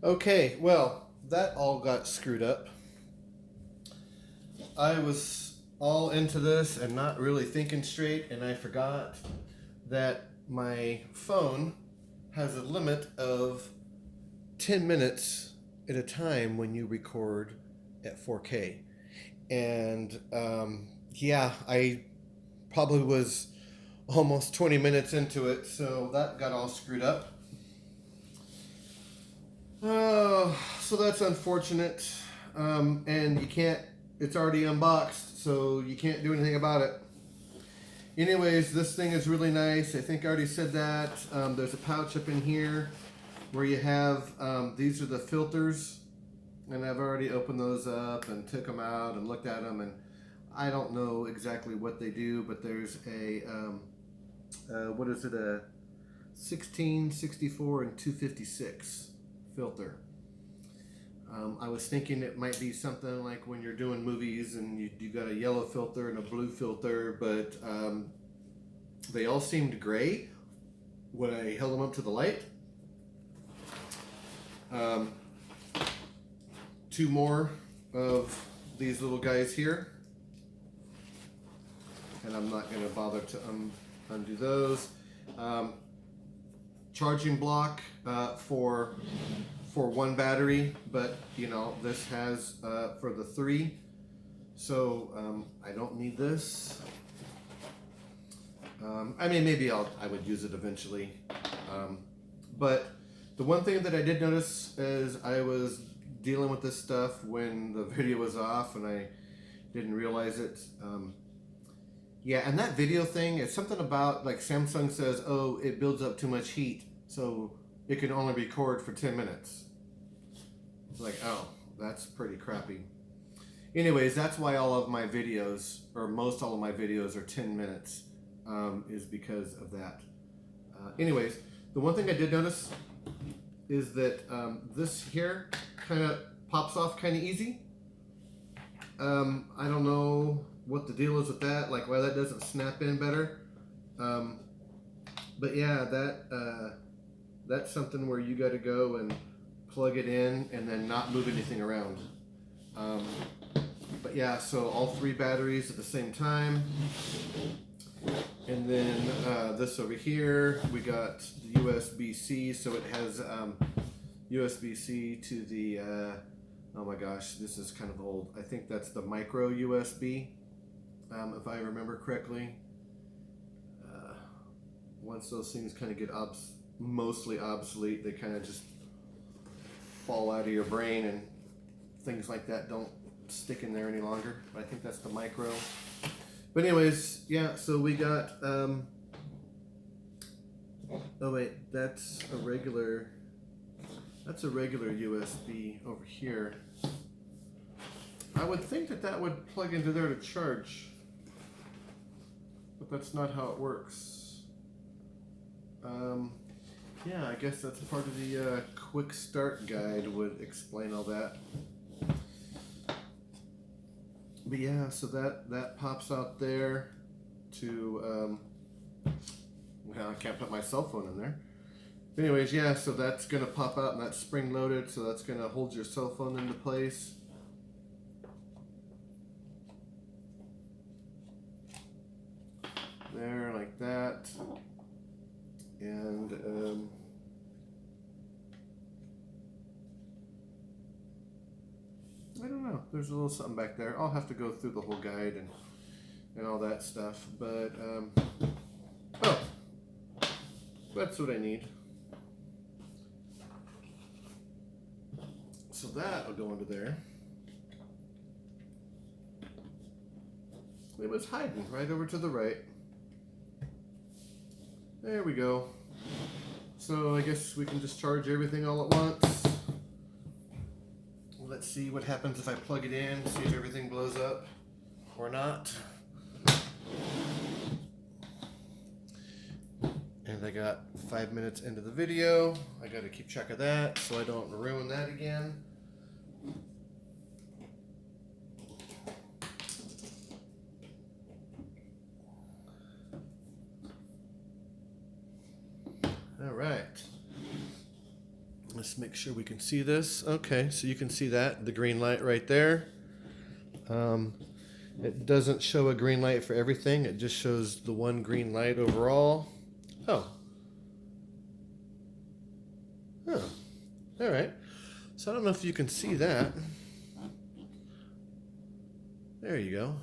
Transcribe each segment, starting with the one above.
Okay, well, that all got screwed up. I was all into this and not really thinking straight, and I forgot that my phone has a limit of 10 minutes at a time when you record at 4K. And yeah, I probably was almost 20 minutes into it, so that got all screwed up. So that's unfortunate. And you can't, it's already unboxed, so you can't do anything about it. Anyways, this thing is really nice. I think I already said that. There's a pouch up in here where you have, these are the filters, and I've already opened those up and took them out and looked at them, and I don't know exactly what they do, but there's a, what is it, a 16, 64, and 256 filter. I was thinking it might be something like when you're doing movies and you got a yellow filter and a blue filter, but they all seemed gray when I held them up to the light. Two more of these little guys here, and I'm not going to bother to undo those. Charging block for one battery, but you know, this has for the 3, so I don't need this. I mean, maybe I would use it eventually, but the one thing that I did notice is I was dealing with this stuff when the video was off and I didn't realize it. Yeah, and that video thing is something about, like, Samsung says, oh, it builds up too much heat, so it can only record for 10 minutes. It's like, oh, that's pretty crappy. Anyways, that's why all of my videos, or most all of my videos, are 10 minutes, is because of that. Anyways, the one thing I did notice is that this here kind of pops off kind of easy. I don't know what the deal is with that, like why that doesn't snap in better. But yeah, that's something where you got to go and plug it in and then not move anything around. But yeah, so all 3 batteries at the same time. And then this over here, we got the USB-C, so it has USB-C to the, oh my gosh, this is kind of old. I think that's the micro USB, if I remember correctly. Once those things kind of get mostly obsolete, they kind of just fall out of your brain and things like that don't stick in there any longer. But I think that's the micro. But anyways, yeah, so we got, oh wait, that's a regular USB over here. I would think that would plug into there to charge, but that's not how it works. Yeah, I guess that's part of the quick start guide would explain all that. But yeah, so that pops out there to, well, I can't put my cell phone in there. But anyways, yeah, so that's going to pop out and that's spring loaded, so that's going to hold your cell phone into place. There, like that. And I don't know, there's a little something back there. I'll have to go through the whole guide and all that stuff, but oh, that's what I need. So that will go into there. It was hiding right over to the right. There we go. So I guess we can just charge everything all at once. Let's see what happens if I plug it in, see if everything blows up or not. And I got 5 minutes into the video. I got to keep track of that so I don't ruin that again. All right. Let's make sure we can see this. Okay, so you can see that, the green light right there. It doesn't show a green light for everything. It just shows the one green light overall. Oh. Oh. All right. So I don't know if you can see that. There you go.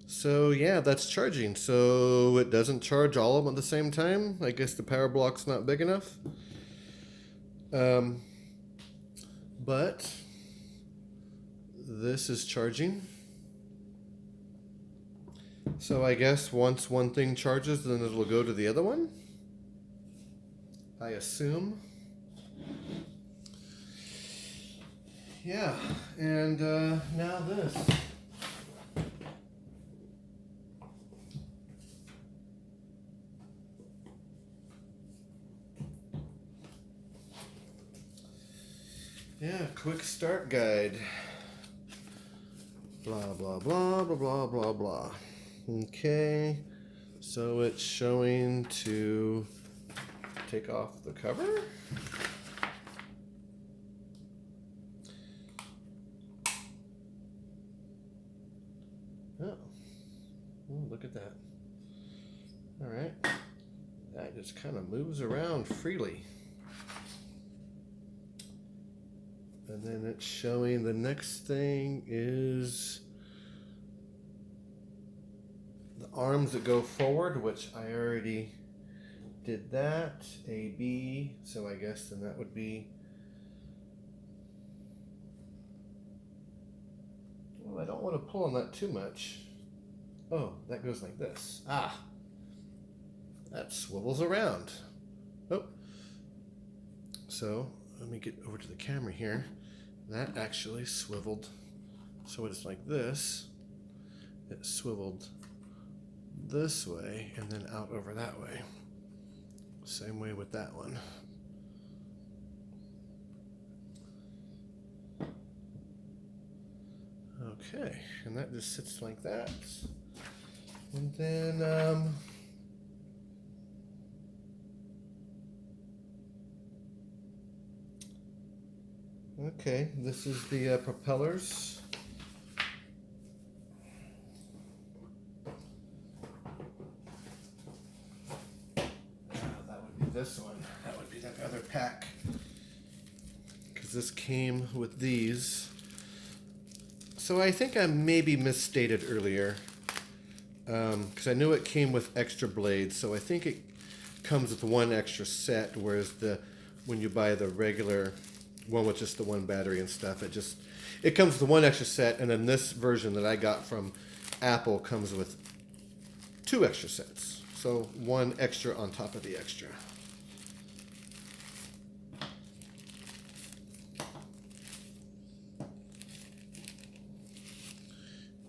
So yeah, that's charging. So it doesn't charge all of them at the same time. I guess the power block's not big enough. But this is charging. So I guess once one thing charges, then it'll go to the other one, I assume. Yeah, and now this. Yeah, quick start guide. Blah, blah, blah, blah, blah, blah, blah. Okay, so it's showing to take off the cover. Oh, look at that. All right, that just kind of moves around freely. And then it's showing the next thing is the arms that go forward, which I already did that. A, B, so I guess then that would be, well, I don't want to pull on that too much. Oh, that goes like this. Ah, that swivels around. Oh, so let me get over to the camera here. That actually swiveled. So it's like this. It swiveled this way and then out over that way. Same way with that one. Okay, and that just sits like that. And then okay, this is the propellers. That would be this one. That would be that other pack. Because this came with these. So I think I maybe misstated earlier. Because I knew it came with extra blades. So I think it comes with one extra set, whereas when you buy the regular one with just the one battery and stuff, it comes with one extra set, and then this version that I got from Apple comes with two extra sets, so one extra on top of the extra.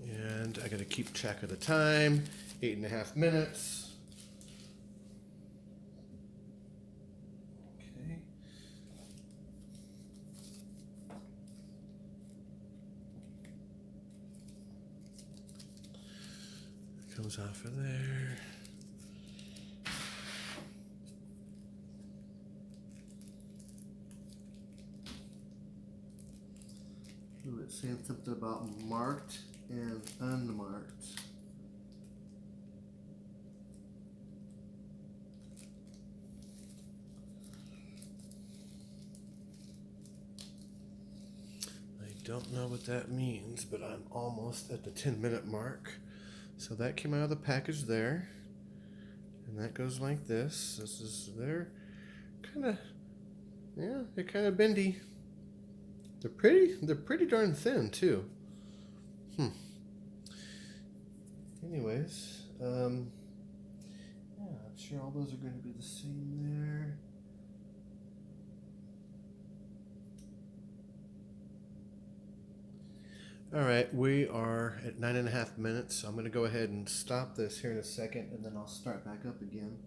And I got to keep track of the time. 8.5 minutes. Comes off of there. Ooh, it's saying something about marked and unmarked. I don't know what that means, but I'm almost at the 10-minute mark. So that came out of the package there, and that goes like this. This is, they're kind of bendy. They're pretty darn thin too. Anyways, yeah, I'm sure all those are going to be the same there. All right, we are at 9.5 minutes, so I'm going to go ahead and stop this here in a second, and then I'll start back up again.